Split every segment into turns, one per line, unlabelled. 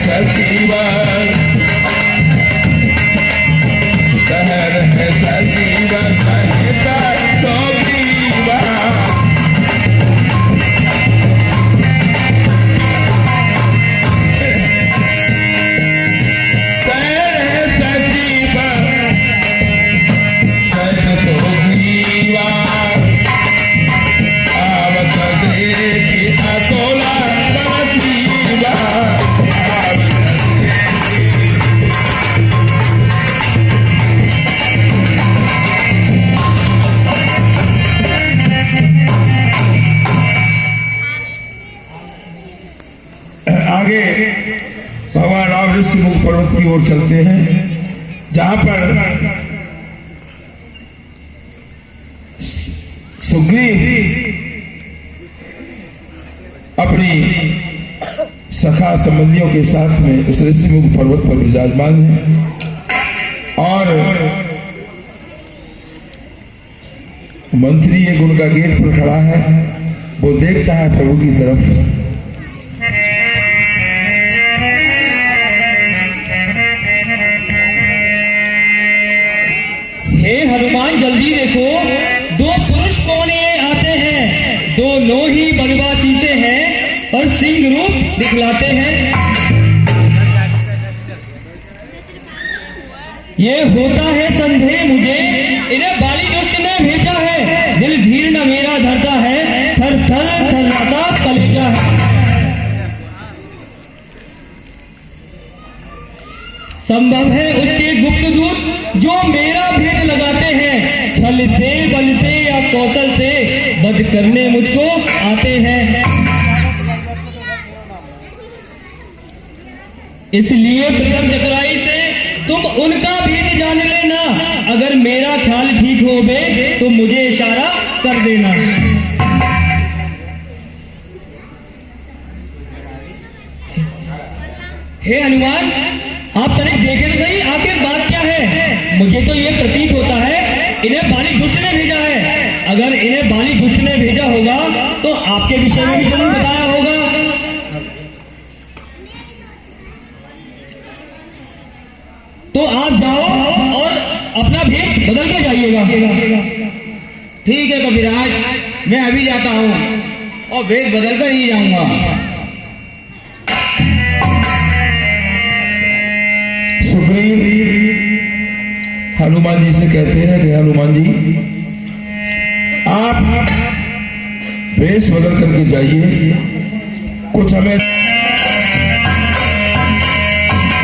सजीवा कहर है सजीवा सहिता तो जीवा आगे भगवान राम ऋषिमुख पर्वत की ओर चलते हैं, जहां पर सुग्रीव अपनी सखा संबंधियों के साथ में उस ऋषिमुख पर्वत पर विराजमान है और मंत्री एक उनका गेट पर खड़ा है। वो देखता है प्रभु की तरफ।
हे हनुमान, जल्दी देखो, दो पुरुष कोने आते हैं, दो लोही बनवासी से हैं और सिंह रूप दिखलाते हैं। ये होता है संदेह मुझे, इन्हें बाली दुष्ट ने भेजा है। दिल धीर न मेरा धरता है, थर थर थर्राता कलेजा है। संभव है उसके गुप्त दूत जो मेरा भेद लगाते हैं, छल से बल से या कौशल से वध करने मुझको आते हैं। इसलिए प्रथम चतुराई से तुम उनका भेद जान लेना। अगर मेरा ख्याल ठीक हो बे तो मुझे इशारा कर देना। हे हनुमान, आप तनिक देखें तो सही, आखिर बात क्या है? मुझे तो ये प्रतीत होता है इन्हें बाली दुष्ट ने भेजा है। अगर इन्हें बाली दुष्ट ने भेजा होगा तो आपके विषय में भी जरूर बताया होगा। तो आप जाओ और अपना भेद बदल के जाइएगा।
ठीक है कविराज, मैं अभी जाता हूं और भेद बदल कर ही जाऊंगा।
सुग्रीव हनुमान जी से कहते हैं कि हनुमान जी, आप वेश बदल करके जाइए, कुछ हमें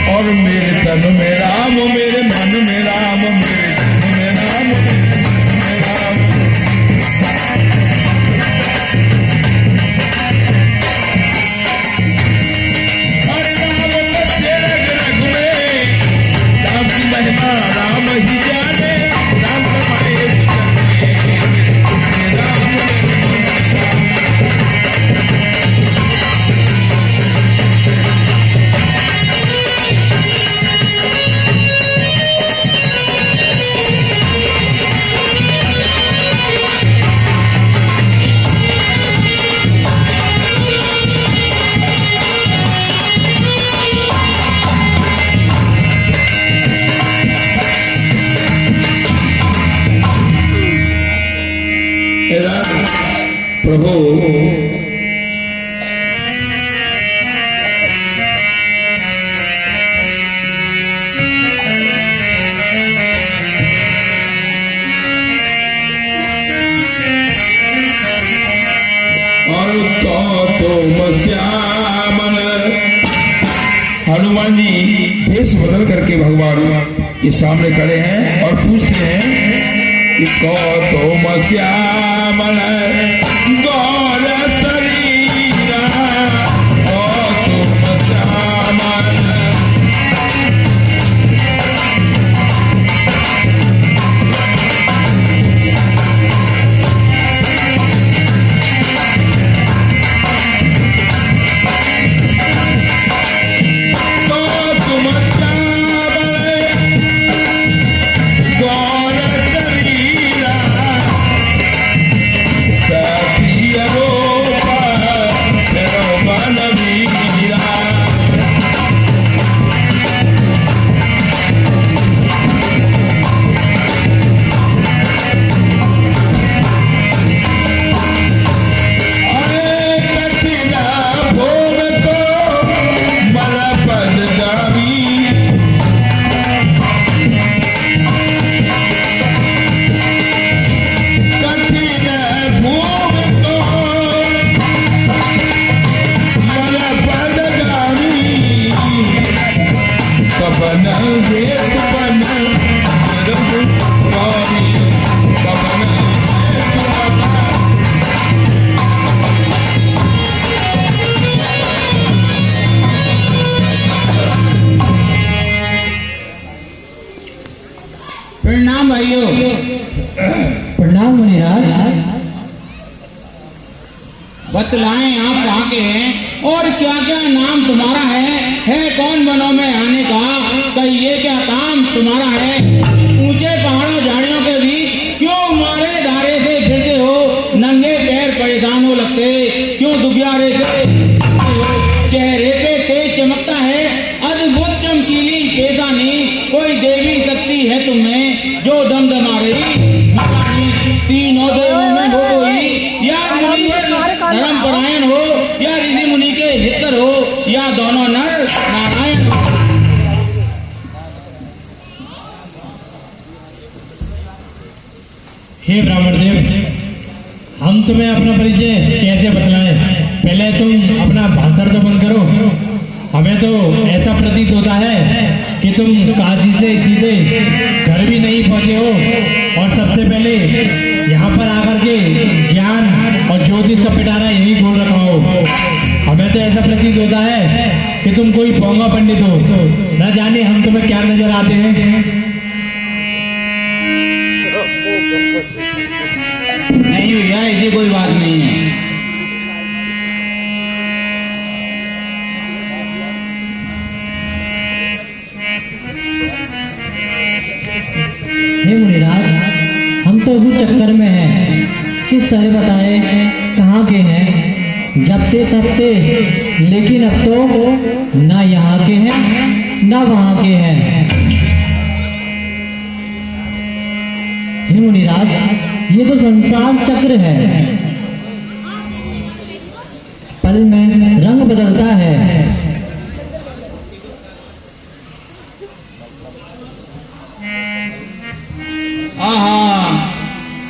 और मेरे तन में राम, मेरे मन में राम, मेरे तन में राम, मेरे राम। हरे राम तेरे रग में राम की महिमा राम ही जाने, राम कमाए राम। प्रभु और तो श्यामन। हनुमान जी भेष बदल करके भगवान के सामने खड़े हैं और पूछते हैं कि कौतुम श्यामन गौर शरीरा, कौतुम श्यामन।
प्रणाम भाइयों।
प्रणाम मुनिराज।
बतलाएं आप कहाँ के हैं और क्या क्या नाम तुम्हारा है कौन वनों में आने का, कहिए क्या काम तुम्हारा है। ऊंचे पहाड़ों झाड़ियों के बीच क्यों मारे धारे से फिरते हो, नंगे पैर परेशान हो लगते, क्यों दुबियारे से चेहरे पे तेज चमकता है, अद्भुत चमकीली पेदानी, कोई देवी शक्ति है तुम्हें जो दमदमा रही। तीनों देवों में हो कोई, या मुनि धर्म परायण हो, या ऋषि मुनि के हितर हो, या दोनों नर नारायण हो।
हे ब्राह्मण देव, हम तुम्हें अपना परिचय कैसे बतलाएं? पहले तुम अपना भाषण तो बंद करो। हमें तो ऐसा प्रतीत होता है कि तुम काशी से सीधे घर भी नहीं पहुंचे हो और सबसे पहले यहाँ पर आकर के ज्ञान और ज्योतिष का पिटारा यही खोल रखा हो। हमें तो ऐसा प्रतीत होता है कि तुम कोई पोंगा पंडित हो। न जाने हम तुम्हें क्या नजर आते हैं।
नहीं भैया, ऐसी कोई बात नहीं है।
हे मुनिराज, हम तो अभी चक्कर में हैं। किस तरह बताए कहाँ के हैं, जबते तबते, लेकिन अब तो ना यहाँ के हैं ना वहाँ के हैं। हे मुनिराज, ये तो संसार चक्र है, पल में रंग बदलता है।
आहा,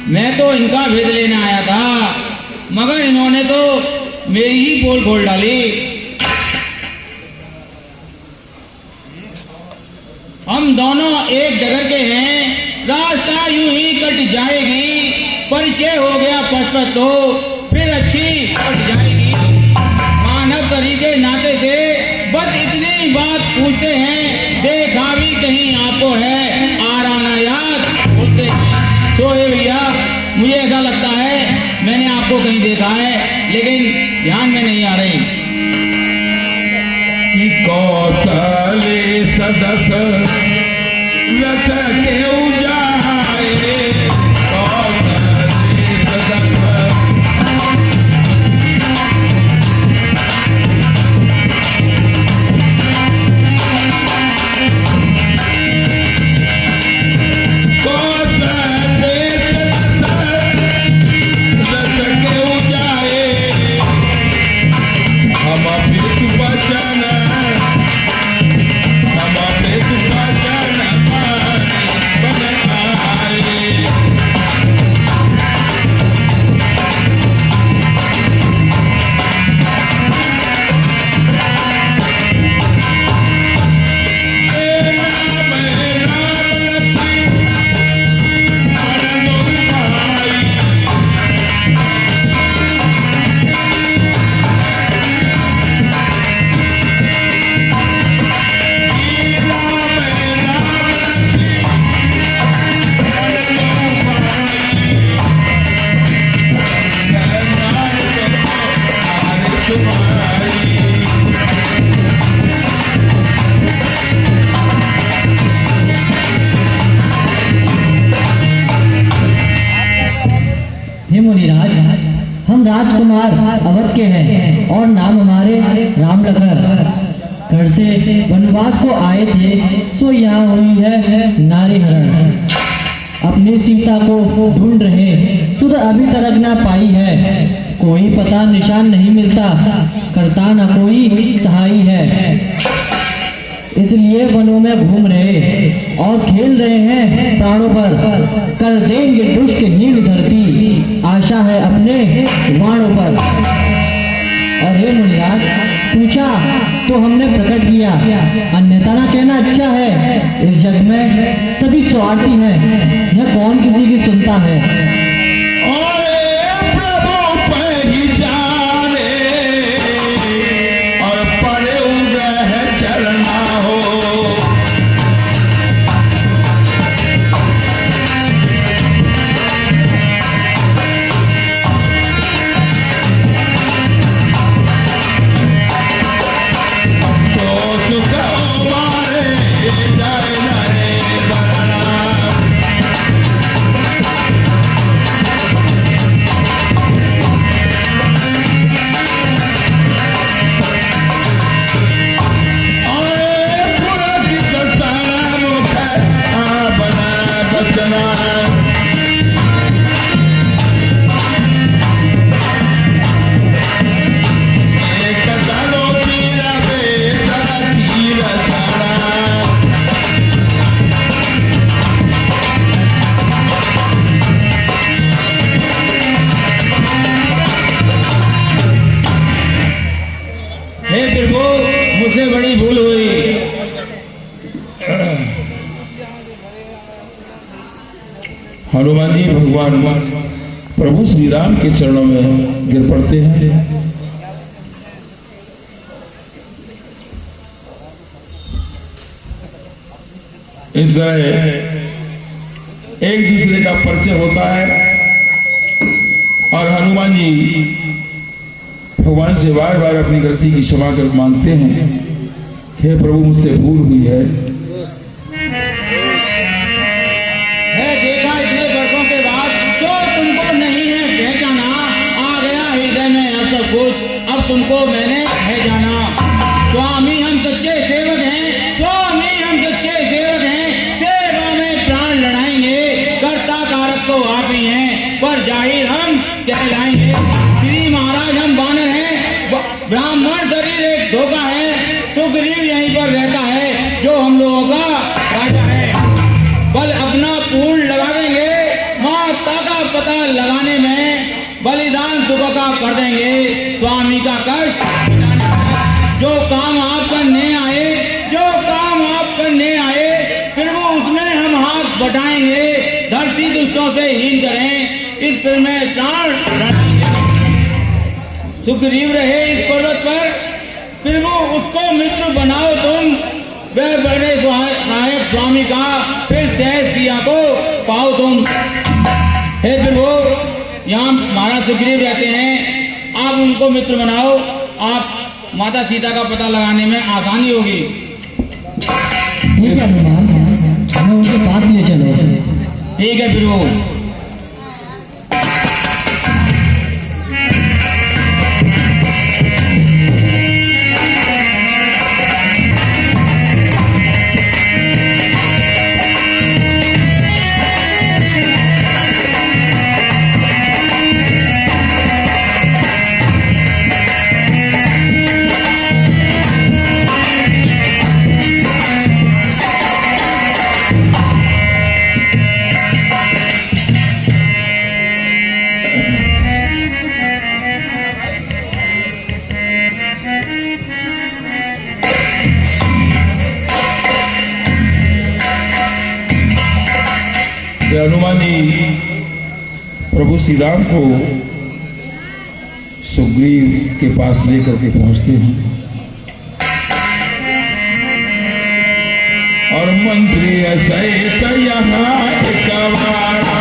मैं तो इनका भेद लेने आया था, मगर इन्होंने तो मेरी ही पोल खोल डाली। हम दोनों एक जगह के हैं, रास्ता यूं ही कट जाएगी। परिचय हो गया पट तो फिर अच्छी कट जाएगी। मानव तरीके नाते से बस इतनी बात पूछते हैं, देखा भी कहीं आपको है, आराना याद बोलते हैं। तो हे भैया, मुझे ऐसा लगता है मैंने आपको कहीं देखा है, लेकिन ध्यान में नहीं आ रही।
कि कौशले सदस रथ के उजाए, कौशले सदस
हे मुनिराज, हम राजकुमार अवध के हैं और नाम हमारे राम लखन। घर से वनवास को आए थे, सो यहाँ हुई है नारी हरण। अपनी सीता को ढूंढ रहे, सुध अभी तक ना पाई है। कोई पता निशान नहीं मिलता, करता ना कोई सहाय है। इसलिए वनों में घूम रहे और खेल रहे हैं प्राणों पर। कर देंगे दुष्ट हीन धरती, आशा है अपने वाणों पर। और हे मुनिराज, पूछा तो हमने प्रकट किया, अन्यथा ना कहना अच्छा है। इस जग में सभी स्वार्थी हैं, यह कौन किसी की सुनता है।
हनुमान जी भगवान प्रभु श्री राम के चरणों में गिर पड़ते हैं। इस तरह एक दूसरे का परिचय होता है और हनुमान जी भगवान से बार बार अपनी गलती की क्षमा कर मांगते हैं। हे प्रभु, मुझसे भूल हुई है।
देखा इतने वर्षों के बाद जो तुमको नहीं है पहचाना, आ गया हृदय में अब सब कुछ, अब तुमको मैंने पहचाना। स्वामी हम सच्चे सेवक हैं, स्वामी हम सच्चे सेवक हैं, सेवा में प्राण लड़ाएंगे, कर्ता कारक तो आप ही हैं, पर जाहिर हम कहलाएंगे। श्री महाराज हम बानर हैं, ब्राह्मण शरीर एक धोखा है, सुग्रीव यहीं पर रहता है जो हम लोगों का राजा है। बल अपना पूर्ण लगा देंगे, माता का पता लगाने में बलिदान सुबह का कर देंगे। स्वामी का कष्ट मिटाने का जो काम आप करने आए, जो काम आप करने आए, फिर वो उसमें हम हाथ बटाएंगे। धरती दुष्टों से हीन करें, इस फिर में प्राण लड़ाएंगे। सुग्रीव रहे इस पर्वत पर, फिर वो उसको मित्र बनाओ तुम। वह बड़े सहायक स्वामी का, फिर सहज सिया को पाओ तुम। हे प्रभु, यहाँ महाराज सुग्रीव रहते हैं, आप उनको मित्र बनाओ, आप माता सीता का पता लगाने में आसानी होगी।
ठीक है हनुमान, हमें उनके पास ले चलो।
ठीक है प्रभु।
हनुमान जी प्रभु श्री राम को सुग्रीव के पास लेकर के पहुंचते हैं और मंत्री सहित यहाँ एकवारा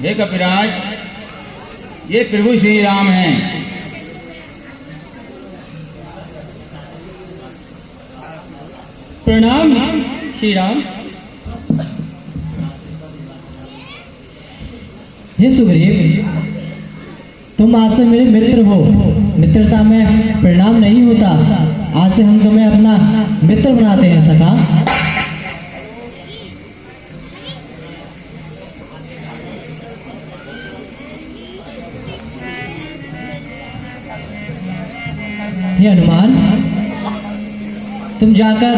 हे कपिराज, ये प्रभु श्री राम हैं।
प्रणाम श्री राम। हे सुग्रीव, तुम आज से मेरे मित्र हो। मित्रता में प्रणाम नहीं होता। आज से हम तुम्हें अपना मित्र बनाते हैं सखा। हे हनुमान, तुम जाकर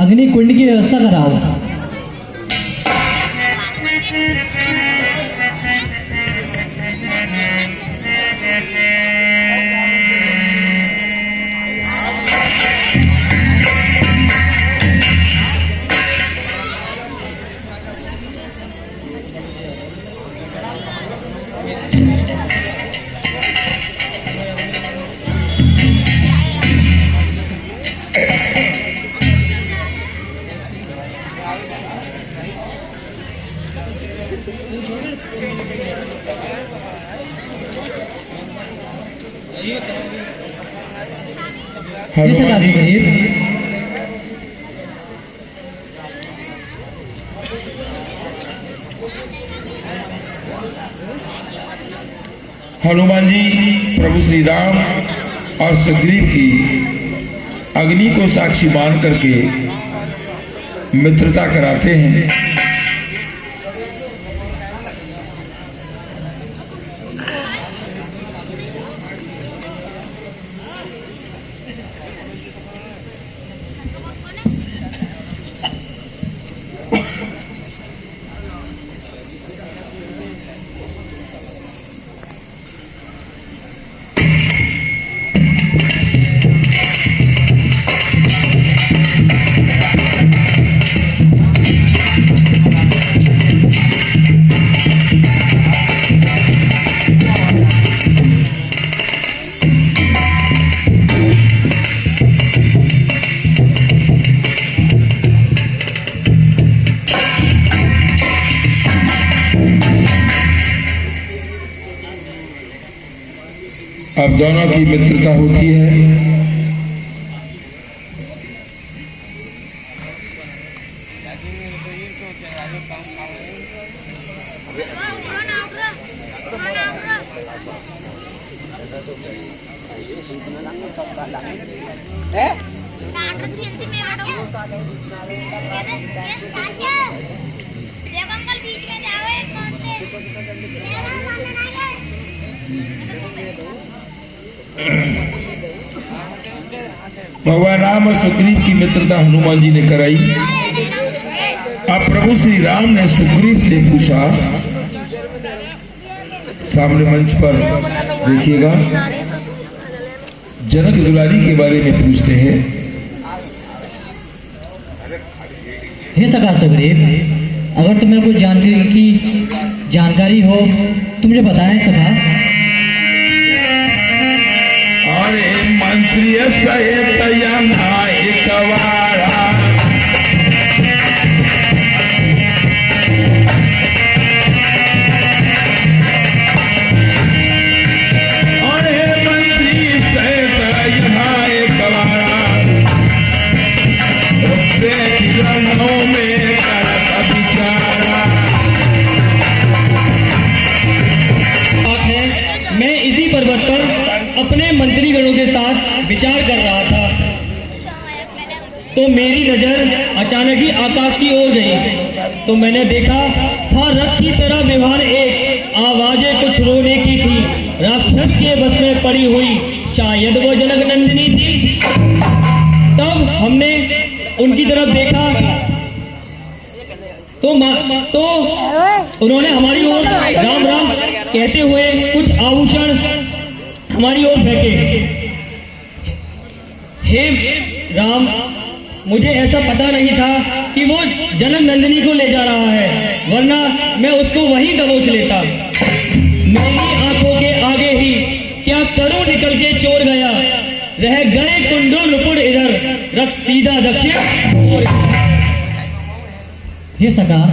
अग्नि कुंड की व्यवस्था कराओ।
हनुमान जी प्रभु श्री राम और सुग्रीव की अग्नि को साक्षी मान करके मित्रता कराते हैं। अब दोनों की मित्रता होती है।
देखो अंकल बीच में जाओ एक कौन से मेरा सामने ना गए
भगवान राम और सुग्रीव की मित्रता हनुमान जी ने कराई। अब प्रभु श्री राम ने सुग्रीव से पूछा, सामने मंच पर देखिएगा, जनक दुलारी के बारे में पूछते हैं।
हे सखा सुग्रीव, अगर तुम्हें कुछ जानकारी हो तो मुझे बताएं सखा।
अरे मंत्री सहित यहाँ एक वारा, अरे मंत्री सहित यहाँ एक वारा, किरणों में करत बिचारा।
मैं इसी पर्वत पर अपने मंत्रीगणों के साथ विचार कर रहा था तो मेरी नजर अचानक ही आकाश की ओर गई तो मैंने देखा था रथ की तरह विमान एक आवाजें कुछ रोने की थी। राक्षस के बस में पड़ी हुई शायद वो जनक नंदिनी थी। तब हमने उनकी तरफ देखा तो उन्होंने हमारी ओर राम राम कहते हुए कुछ आभूषण हमारी ओर फेंके। हे राम, मुझे ऐसा पता नहीं था कि वो जनक नंदिनी को ले जा रहा है, वरना मैं उसको वहीं दबोच लेता। मेरी आंखों के आगे ही क्या करूं निकल के चोर गया, रह गए कुंडल नुपुर इधर, रथ सीधा दक्षिण और हे सखा,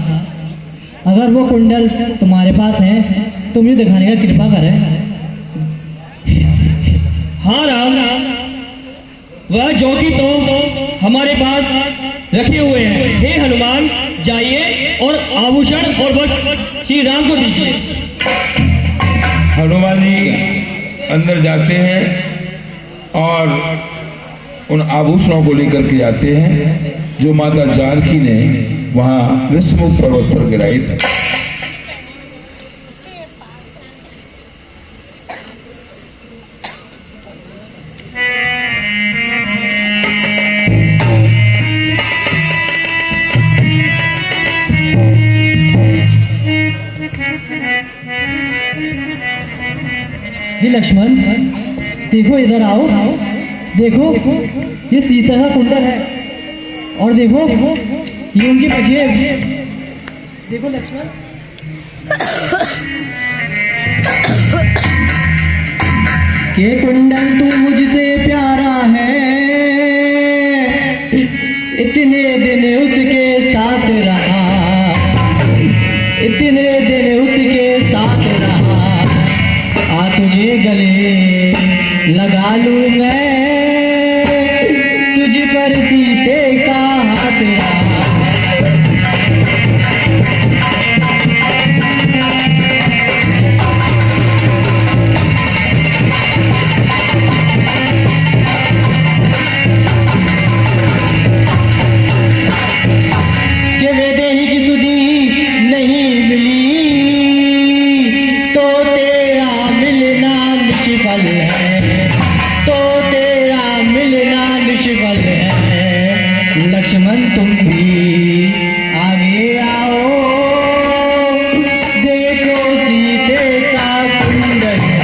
अगर वो कुंडल तुम्हारे पास है तो मुझे दिखाने का कृपा करें। हाँ राम, वह जोगी तो हमारे पास रखे हुए हैं। हे हनुमान, जाइए और आभूषण और वस्त्र श्री राम को दीजिए।
हनुमान जी अंदर जाते हैं और उन आभूषणों को लेकर के आते हैं जो माता जानकी ने वहां ऋषमुख पर्वत पर गिराई थी।
हे लक्ष्मण, देखो इधर आओ। देखो ये सीता का कुंडल है और देखो ये उनकी पटिया है। देखो लक्ष्मण, के कुंडल तू मुझसे प्यारा है, इतने दिन उसके साथ रहा, इतने दिन उसके साथ रहा, आ तुझे गले लगा लूं मैं, तुझ पर सीते का हाथ रहा। ये वैदेही की सुधी नहीं मिली तो तेरा मिलना निष्फल है, तो तेरा मिलना निष्फल है। लक्ष्मण तुम भी आगे आओ, देखो सीते का कुंडल है।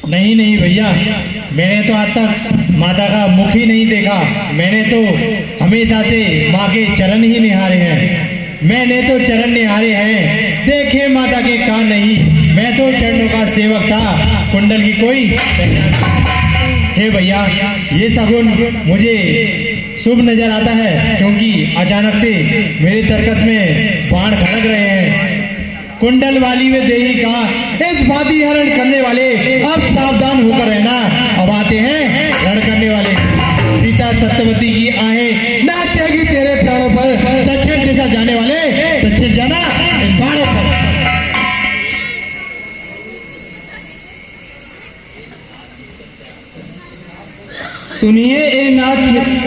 नहीं नहीं भैया, मैंने तो आज तक माता का मुख ही नहीं देखा। मैंने तो हमेशा से माँ के चरण ही निहारे हैं। मैंने तो चरण निहारे हैं, देखे माता के कान नहीं। मैं तो चरणों का सेवक था, कुंडल की कोई पहचान नहीं। हे भैया, ये शगुन मुझे शुभ नजर आता है, क्योंकि अचानक से मेरे तर्कस में बाण खड़क रहे हैं। कुंडल वाली में देही का इस भांति हरण करने वाले, अब सावधान होकर रहना। अब आते हैं रण करने वाले। सीता सत्यवती की आहें नाचेगी तेरे प्राणों पर, दक्षिण दिशा जाने वाले दक्षिण जाना इन बाणों पर।
सुनिए ए नाथ